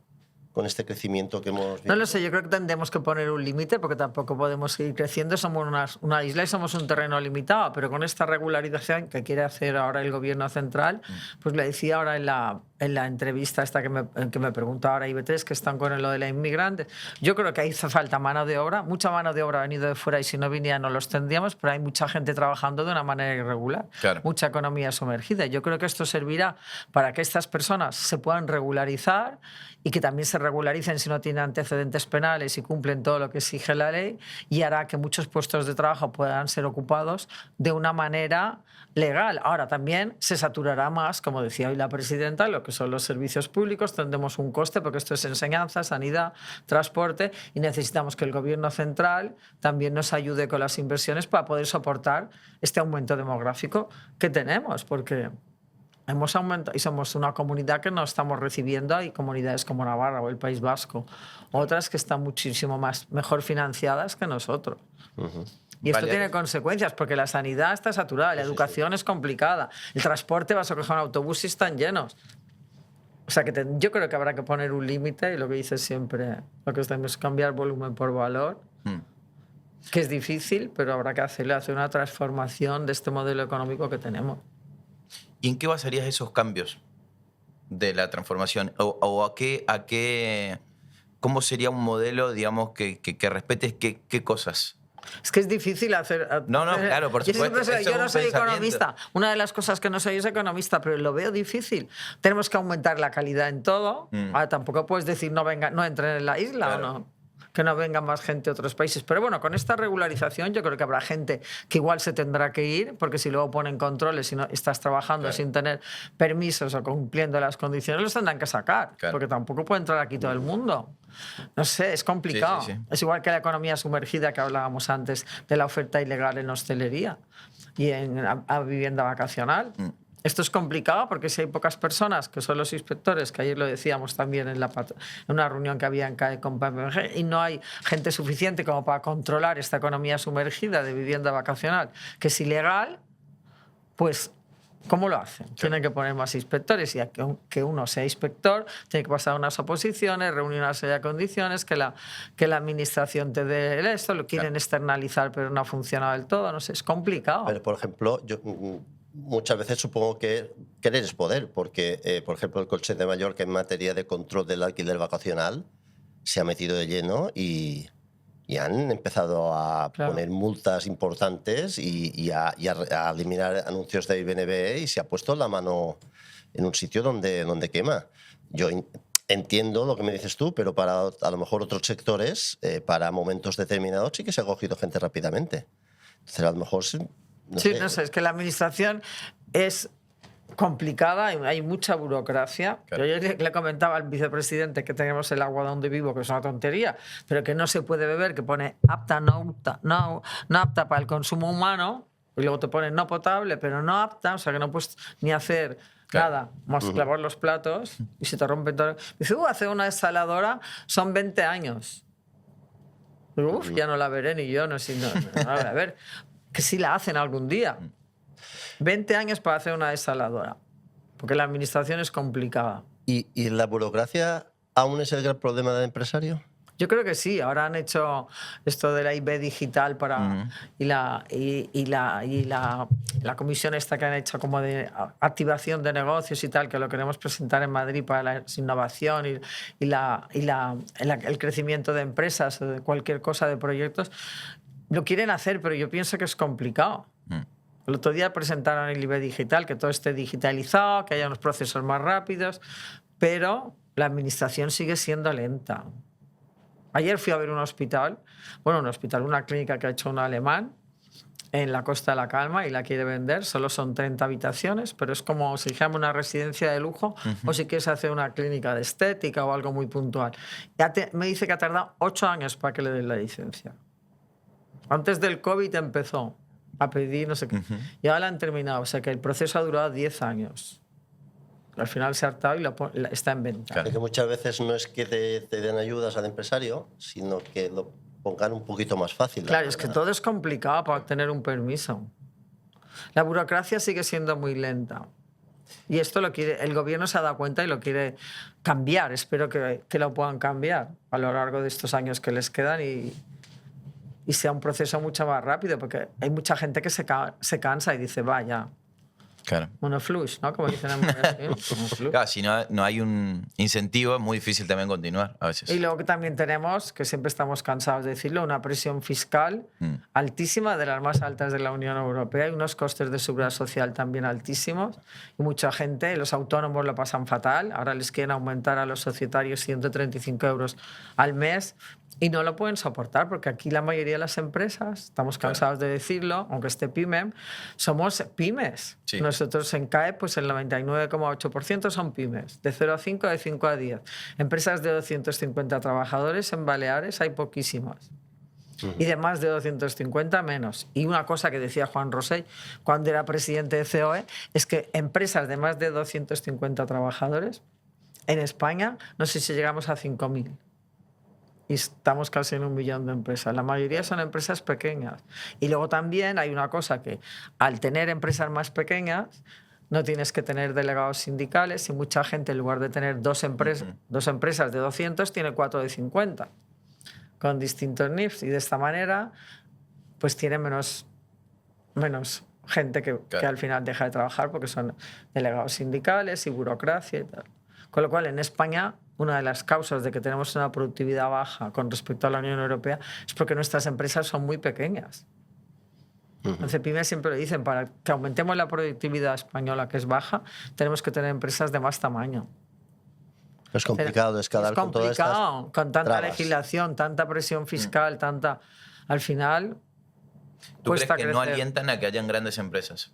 con este crecimiento que hemos vivido? No lo sé, yo creo que tendremos que poner un límite porque tampoco podemos seguir creciendo. Somos una isla y somos un terreno limitado, pero con esta regularización que quiere hacer ahora el gobierno central, pues le decía ahora en la entrevista esta que me pregunta ahora IB3, que están con lo de la inmigrante, yo creo que ahí hace falta mano de obra, mucha mano de obra ha venido de fuera y si no viniera no los tendríamos, pero hay mucha gente trabajando de una manera irregular, claro. Mucha economía sumergida. Yo creo que esto servirá para que estas personas se puedan regularizar y que también se regularicen si no tienen antecedentes penales y cumplen todo lo que exige la ley, y hará que muchos puestos de trabajo puedan ser ocupados de una manera legal. Ahora también se saturará más, como decía hoy la presidenta, lo que son los servicios públicos, tendremos un coste porque esto es enseñanza, sanidad, transporte y necesitamos que el gobierno central también nos ayude con las inversiones para poder soportar este aumento demográfico que tenemos, porque hemos aumentado y somos una comunidad que no estamos recibiendo. Hay comunidades como Navarra o el País Vasco, otras que están muchísimo mejor financiadas que nosotros. Y esto tiene consecuencias porque la sanidad está saturada, la educación es complicada, el transporte, vas a coger un autobús y están llenos. O sea que yo creo que habrá que poner un límite y lo que dice siempre, lo que tenemos es cambiar volumen por valor, que es difícil, pero habrá que hacer una transformación de este modelo económico que tenemos. ¿Y en qué basarías esos cambios de la transformación? ¿O cómo sería un modelo, digamos, que respete qué cosas? Es que es difícil hacer... No, claro, por supuesto. Yo no soy economista. Una de las cosas que no soy es economista, pero lo veo difícil. Tenemos que aumentar la calidad en todo. Ahora, tampoco puedes decir no entren en la isla, claro. O no. Que no venga más gente de otros países. Pero bueno, con esta regularización yo creo que habrá gente que igual se tendrá que ir, porque si luego ponen controles y no estás trabajando claro. sin tener permisos o cumpliendo las condiciones, los tendrán que sacar, claro. porque tampoco puede entrar aquí todo el mundo. No sé, es complicado. Sí. Es igual que la economía sumergida que hablábamos antes de la oferta ilegal en hostelería y en a vivienda vacacional. Esto es complicado porque si hay pocas personas, que son los inspectores, que ayer lo decíamos también en una reunión que había en CAE con PMG, y no hay gente suficiente como para controlar esta economía sumergida de vivienda vacacional, que es ilegal, pues ¿cómo lo hacen? Sí. Tienen que poner más inspectores y que uno sea inspector tiene que pasar unas oposiciones, reunir una serie de condiciones, que la administración te dé esto, lo quieren claro. externalizar pero no ha funcionado del todo, no sé, es complicado. Pero, por ejemplo, muchas veces supongo que querer es poder, porque, por ejemplo, el Consell de Mallorca en materia de control del alquiler vacacional se ha metido de lleno y y han empezado a Claro. poner multas importantes y a eliminar anuncios de BNB, y se ha puesto la mano en un sitio donde quema. Yo entiendo lo que me dices tú, pero para a lo mejor otros sectores, para momentos determinados, sí que se ha cogido gente rápidamente. Entonces, a lo mejor no Sí, sé. no sé, es que la administración es complicada, hay mucha burocracia. Claro. Yo le comentaba al vicepresidente que tenemos el agua donde vivo, que es una tontería, pero que no se puede beber, que pone apta, no apta para el consumo humano, y luego te pone no potable, pero no apta, o sea que no puedes ni hacer Claro. nada, más lavar los platos y se te rompen todo. Dice, hacer una desaladora son 20 años. Digo, ya no la veré ni yo, no la voy a ver. Que sí la hacen algún día. 20 años para hacer una desaladora. Porque la administración es complicada. ¿Y la burocracia aún es el gran problema del empresario? Yo creo que sí. Ahora han hecho esto de la IB digital para y la comisión esta que han hecho como de activación de negocios y tal, que lo queremos presentar en Madrid para la innovación y el crecimiento de empresas o de cualquier cosa de proyectos. Lo quieren hacer, pero yo pienso que es complicado. El otro día presentaron el IB digital, que todo esté digitalizado, que haya unos procesos más rápidos, pero la administración sigue siendo lenta. Ayer fui a ver un hospital, una clínica que ha hecho un alemán en la Costa de la Calma y la quiere vender. Solo son 30 habitaciones, pero es como si dijéramos una residencia de lujo o si quieres hacer una clínica de estética o algo muy puntual. Me dice que ha tardado 8 años para que le den la licencia. Antes del COVID empezó a pedir no sé qué. Y ahora la han terminado. O sea que el proceso ha durado 10 años. Al final se ha hartado y está en venta. Claro. Es que muchas veces no es que te den ayudas al empresario, sino que lo pongan un poquito más fácil. Claro, es que todo es complicado para obtener un permiso. La burocracia sigue siendo muy lenta. Y esto el gobierno se ha dado cuenta y lo quiere cambiar. Espero que lo puedan cambiar a lo largo de estos años que les quedan y sea un proceso mucho más rápido, porque hay mucha gente que se cansa y dice, vaya, Claro. monoflush, ¿no? Como dicen en monoflush. Claro, si no hay un incentivo, es muy difícil también continuar a veces. Y luego que también tenemos, que siempre estamos cansados de decirlo, una presión fiscal altísima, de las más altas de la Unión Europea, y unos costes de seguridad social también altísimos. Y mucha gente, los autónomos lo pasan fatal. Ahora les quieren aumentar a los societarios 135 euros al mes y no lo pueden soportar, porque aquí la mayoría de las empresas, estamos cansados de decirlo, aunque esté PYME, somos pymes. Sí. Nosotros en CAE, pues el 99,8% son pymes, de 0 a 5, de 5 a 10. Empresas de 250 trabajadores en Baleares hay poquísimas. Y de más de 250 menos. Y una cosa que decía Juan Rosell cuando era presidente de COE es que empresas de más de 250 trabajadores en España, no sé si llegamos a 5.000. Y estamos casi en 1 millón de empresas. La mayoría son empresas pequeñas. Y luego también hay una cosa que al tener empresas más pequeñas no tienes que tener delegados sindicales y mucha gente en lugar de tener dos empresas de 200 tiene 4 de 50 con distintos NIFs y de esta manera pues tiene menos gente que al final deja de trabajar porque son delegados sindicales y burocracia y tal. Con lo cual en España una de las causas de que tenemos una productividad baja con respecto a la Unión Europea es porque nuestras empresas son muy pequeñas. En CEPIME siempre lo dicen, para que aumentemos la productividad española, que es baja, tenemos que tener empresas de más tamaño. Es complicado de escalar con todas estas con tanta trabas. legislación, tanta presión fiscal, tanta... Al final... ¿Tú crees que crecer. no alientan a que hayan grandes empresas?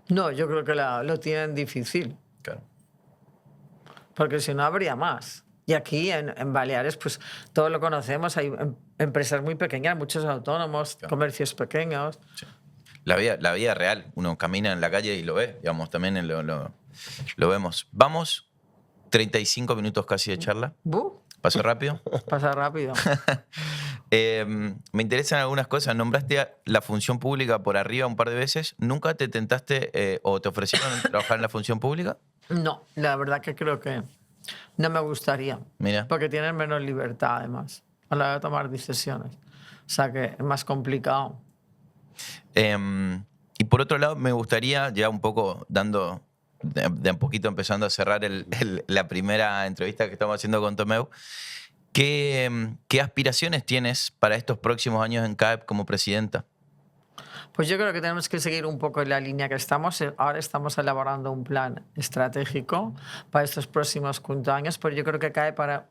No, yo creo que lo tienen difícil. Claro. Porque si no habría más. Y aquí en Baleares, pues todos lo conocemos, hay empresas muy pequeñas, muchos autónomos, comercios pequeños. Sí. La vida real, uno camina en la calle y lo ve, digamos, también lo vemos. Vamos, 35 minutos casi de charla. ¿Pasó rápido? Pasa rápido. Me interesan algunas cosas. Nombraste la función pública por arriba un par de veces. ¿Nunca te tentaste o te ofrecieron trabajar en la función pública? No, la verdad que creo que no me gustaría. Mira. Porque tienen menos libertad, además, a la hora de tomar decisiones. O sea que es más complicado. Y por otro lado, me gustaría, ya un poco dando, de un poquito empezando a cerrar la primera entrevista que estamos haciendo con Tomeu, ¿Qué aspiraciones tienes para estos próximos años en CAEP como presidenta? Pues yo creo que tenemos que seguir un poco en la línea que estamos. Ahora estamos elaborando un plan estratégico para estos próximos 5 años, pero yo creo que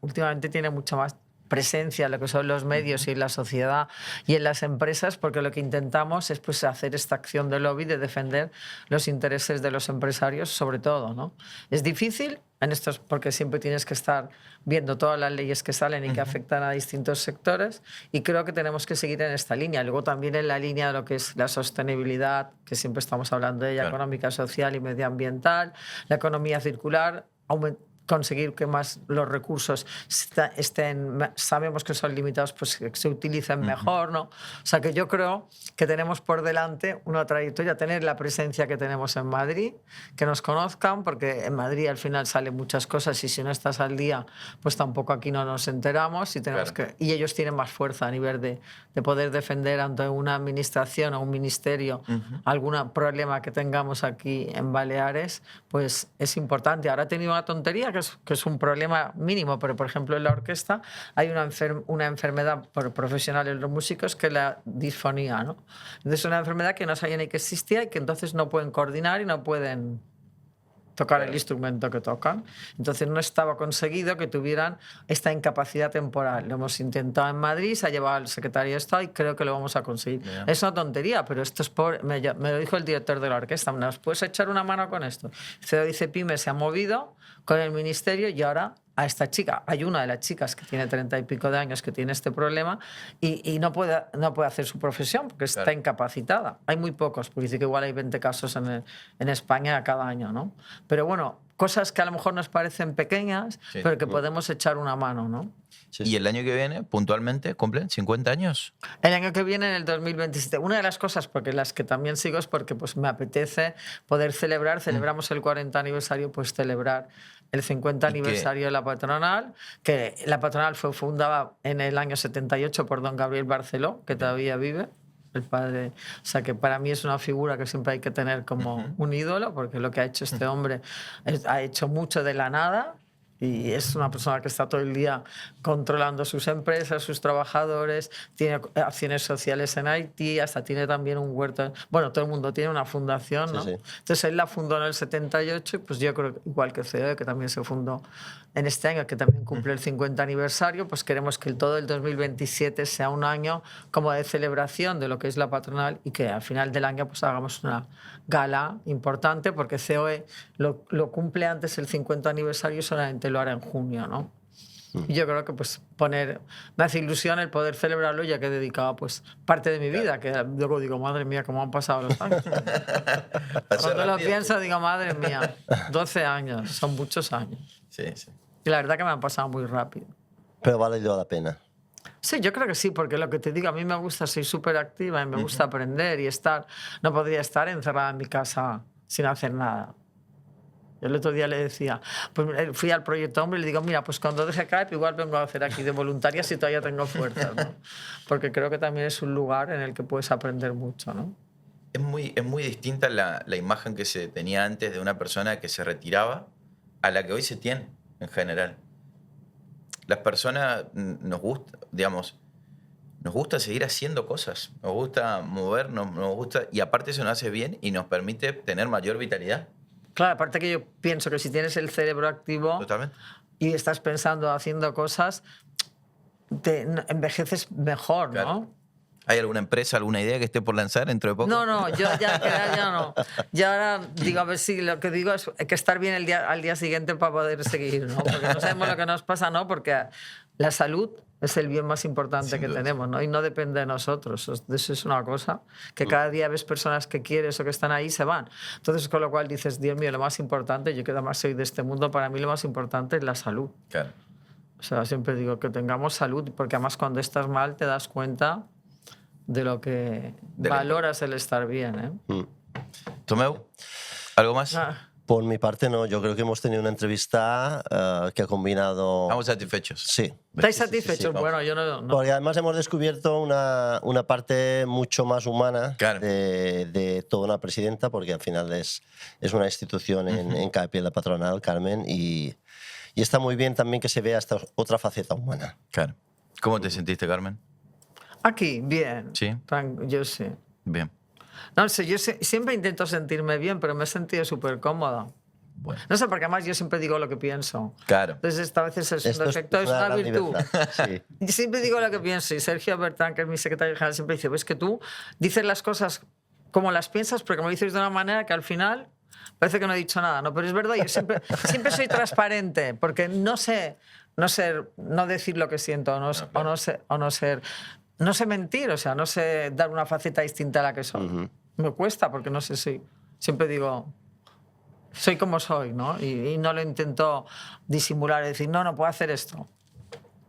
últimamente tiene mucha más presencia en lo que son los medios y en la sociedad y en las empresas, porque lo que intentamos es pues hacer esta acción de lobby de defender los intereses de los empresarios sobre todo, ¿no? Es difícil en estos porque siempre tienes que estar viendo todas las leyes que salen y que afectan a distintos sectores, y creo que tenemos que seguir en esta línea. Luego también en la línea de lo que es la sostenibilidad, que siempre estamos hablando de ella, claro, económica, social y medioambiental, la economía circular, conseguir que más los recursos sabemos que son limitados, pues que se utilicen mejor, ¿no? O sea que yo creo que tenemos por delante una trayectoria, tener la presencia que tenemos en Madrid, que nos conozcan, porque en Madrid al final salen muchas cosas y si no estás al día, pues tampoco aquí no nos enteramos y, y ellos tienen más fuerza a nivel de poder defender ante una administración o un ministerio algún problema que tengamos aquí en Baleares, pues es importante. Ahora he tenido una tontería que es un problema mínimo, pero por ejemplo en la orquesta hay una enfermedad profesional en los músicos que es la disfonía, ¿no? Entonces es una enfermedad que no sabían ni que existía y que entonces no pueden coordinar y no pueden tocar el instrumento que tocan. Entonces no estaba conseguido que tuvieran esta incapacidad temporal. Lo hemos intentado en Madrid, se ha llevado al secretario de Estado y creo que lo vamos a conseguir. Yeah. Es una tontería, pero esto es me lo dijo el director de la orquesta. ¿Nos puedes echar una mano con esto? El CEO dice, PYME se ha movido con el ministerio y ahora a esta chica, hay una de las chicas que tiene 30 y pico de años que tiene este problema y no puede hacer su profesión porque está incapacitada. Hay muy pocos, porque dice que igual hay 20 casos en España cada año, ¿no? Pero bueno, cosas que a lo mejor nos parecen pequeñas, pero que podemos echar una mano, ¿no? Sí. ¿Y el año que viene, puntualmente, cumplen 50 años? El año que viene, en el 2027. Una de las cosas, porque las que también sigo, es porque pues, me apetece poder celebrar. Celebramos el 40 aniversario, pues celebrar el 50 aniversario de la patronal, que la patronal fue fundada en el año 78 por don Gabriel Barceló, que todavía vive, el padre. O sea que para mí es una figura que siempre hay que tener como un ídolo, porque lo que ha hecho este hombre ha hecho mucho de la nada. Y es una persona que está todo el día controlando sus empresas, sus trabajadores, tiene acciones sociales en Haití, hasta tiene también un huerto. Bueno, todo el mundo tiene una fundación, ¿no? Sí, sí. Entonces él la fundó en el 78 y pues yo creo, igual que COE, que también se fundó en este año, que también cumple el 50 aniversario, pues queremos que todo el 2027 sea un año como de celebración de lo que es la patronal y que al final del año pues hagamos una gala importante, porque COE lo cumple antes el 50 aniversario y solamente lo hará en junio, ¿no? Y yo creo que pues me hace ilusión el poder celebrarlo, ya que he dedicado pues parte de mi vida, que luego digo, madre mía, cómo han pasado los años. Cuando lo pienso digo, madre mía, 12 años, son muchos años. Sí, sí. Y la verdad que me han pasado muy rápido. Pero vale la pena. Sí, yo creo que sí, porque lo que te digo, a mí me gusta, soy súper activa y me gusta aprender y no podría estar encerrada en mi casa sin hacer nada. Yo el otro día le decía, pues fui al Proyecto Hombre y le digo, mira, pues cuando deje CAEP igual vengo a hacer aquí de voluntaria si todavía tengo fuerzas, ¿no? Porque creo que también es un lugar en el que puedes aprender mucho, ¿no? Es muy distinta la imagen que se tenía antes de una persona que se retiraba a la que hoy se tiene en general. Las personas nos gusta seguir haciendo cosas, nos gusta movernos, nos gusta, y aparte eso nos hace bien y nos permite tener mayor vitalidad. Claro, aparte que yo pienso que si tienes el cerebro activo Totalmente. Y estás pensando, haciendo cosas, te envejeces mejor, ¿no? Claro. ¿Hay alguna empresa, alguna idea que esté por lanzar dentro de poco? No, yo ya no. Yo ahora digo, a ver si lo que digo es que estar bien al día siguiente para poder seguir, ¿no? Porque no sabemos lo que nos pasa, ¿no? Porque la salud es el bien más importante que tenemos, ¿no? Y no depende de nosotros. Eso es una cosa que cada día ves personas que quieres o que están ahí y se van. Entonces, con lo cual dices, Dios mío, lo más importante, yo que además soy de este mundo, para mí lo más importante es la salud. Claro. O sea, siempre digo que tengamos salud, porque además cuando estás mal te das cuenta de lo que valoras el estar bien, ¿eh? Tomeu, ¿algo más? Por mi parte no, yo creo que hemos tenido una entrevista que ha combinado... Estamos satisfechos. Sí. ¿Estáis satisfechos? Sí, bueno, yo no. Porque además hemos descubierto una parte mucho más humana, claro, de toda una presidenta, porque al final es una institución en CAEP, la patronal, Carmen, y Y está muy bien también que se vea esta otra faceta humana. Claro. ¿Cómo te sentiste, Carmen? Aquí, bien. ¿Sí? Yo sí. Bien. No sé, siempre intento sentirme bien, pero me he sentido súper cómoda. Bueno. No sé, porque además yo siempre digo lo que pienso. Claro. Entonces, esta vez es un Esto defecto, es una gran virtud. libertad, sí. Y siempre digo lo que pienso. Y Sergio Bertrán, que es mi secretario general, siempre dice, ves que tú dices las cosas como las piensas, pero como dices de una manera que al final parece que no he dicho nada. No, pero es verdad, yo siempre soy transparente, porque no sé decir lo que siento, no sé mentir, o sea, no sé dar una faceta distinta a la que soy. Me cuesta, porque no sé si... Siempre digo... Soy como soy, ¿no? Y no lo intento disimular y decir, no puedo hacer esto.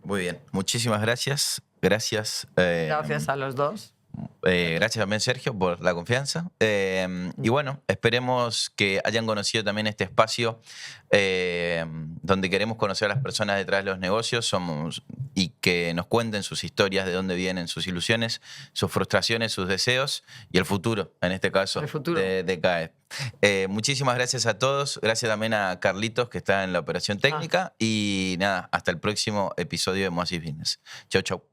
Muy bien. Muchísimas gracias. Gracias. Gracias a los dos. Gracias también, Sergio, por la confianza. Y bueno, esperemos que hayan conocido también este espacio donde queremos conocer a las personas detrás de los negocios y que nos cuenten sus historias, de dónde vienen sus ilusiones, sus frustraciones, sus deseos y el futuro, en este caso, El futuro. de CAE. Muchísimas gracias a todos. Gracias también a Carlitos, que está en la operación técnica. Y nada, hasta el próximo episodio de Moasis Business. Chau, chau.